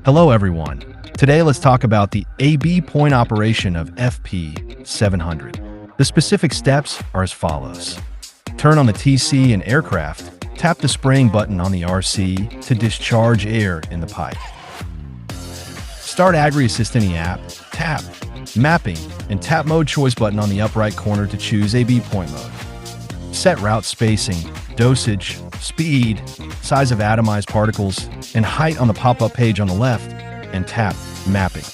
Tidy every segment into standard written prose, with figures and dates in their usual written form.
Hello everyone. Today let's talk about the AB point operation of FP700. The specific steps are as follows. Turn on the TC and aircraft. Tap the spraying button on the RC to discharge air in the pipe. Start Agri-Assist in the app. Tap Mapping and tap Mode Choice button on the upper right corner to choose AB point mode. Set route spacing, dosage, speed, size of atomized particles, and height on the pop-up page on the left, and tap Mapping.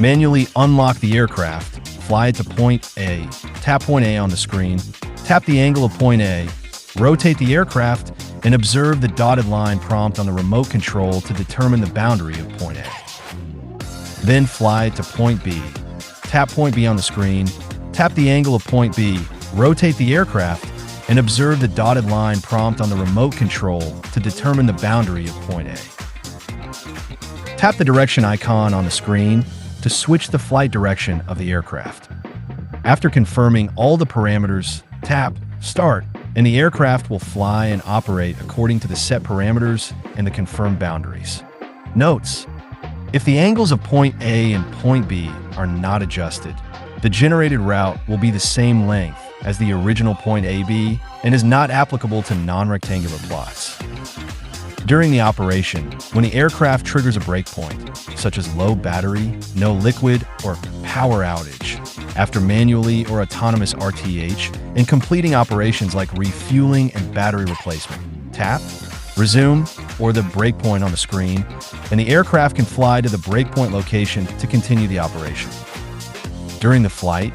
Manually unlock the aircraft, fly it to point A, tap point A on the screen, tap the angle of point A, rotate the aircraft, and observe the dotted line prompt on the remote control to determine the boundary of point A. Then fly it to point B, tap point B on the screen, tap the angle of point B, rotate the aircraft, and observe the dotted line prompt on the remote control to determine the boundary of point A. Tap the direction icon on the screen to switch the flight direction of the aircraft. After confirming all the parameters, tap Start, and the aircraft will fly and operate according to the set parameters and the confirmed boundaries. Notes: if the angles of point A and point B are not adjusted, the generated route will be the same length as the original point AB and is not applicable to non-rectangular plots. During the operation, when the aircraft triggers a breakpoint, such as low battery, no liquid, or power outage, after manually or autonomous RTH, and completing operations like refueling and battery replacement, tap Resume or the breakpoint on the screen, and the aircraft can fly to the breakpoint location to continue the operation. During the flight,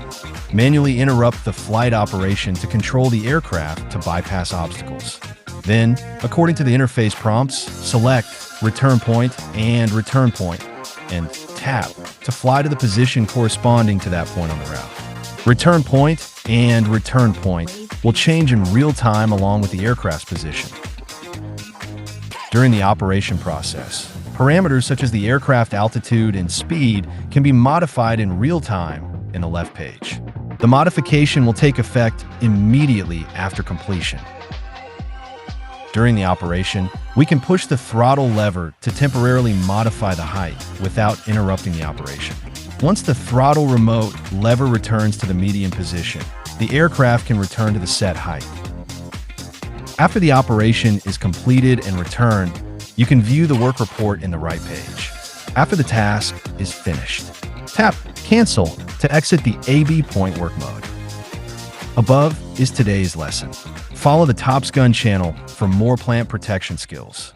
manually interrupt the flight operation to control the aircraft to bypass obstacles. Then, according to the interface prompts, select Return Point and tap to fly to the position corresponding to that point on the route. Return Point and Return Point will change in real time along with the aircraft's position. During the operation process, parameters such as the aircraft altitude and speed can be modified in real time in the left page. The modification will take effect immediately after completion. During the operation, we can push the throttle lever to temporarily modify the height without interrupting the operation. Once the throttle remote lever returns to the median position, the aircraft can return to the set height. After the operation is completed and returned, you can view the work report in the right page. After the task is finished, tap Cancel to exit the AB point work mode. Above is today's lesson. Follow the TopXGun channel for more plant protection skills.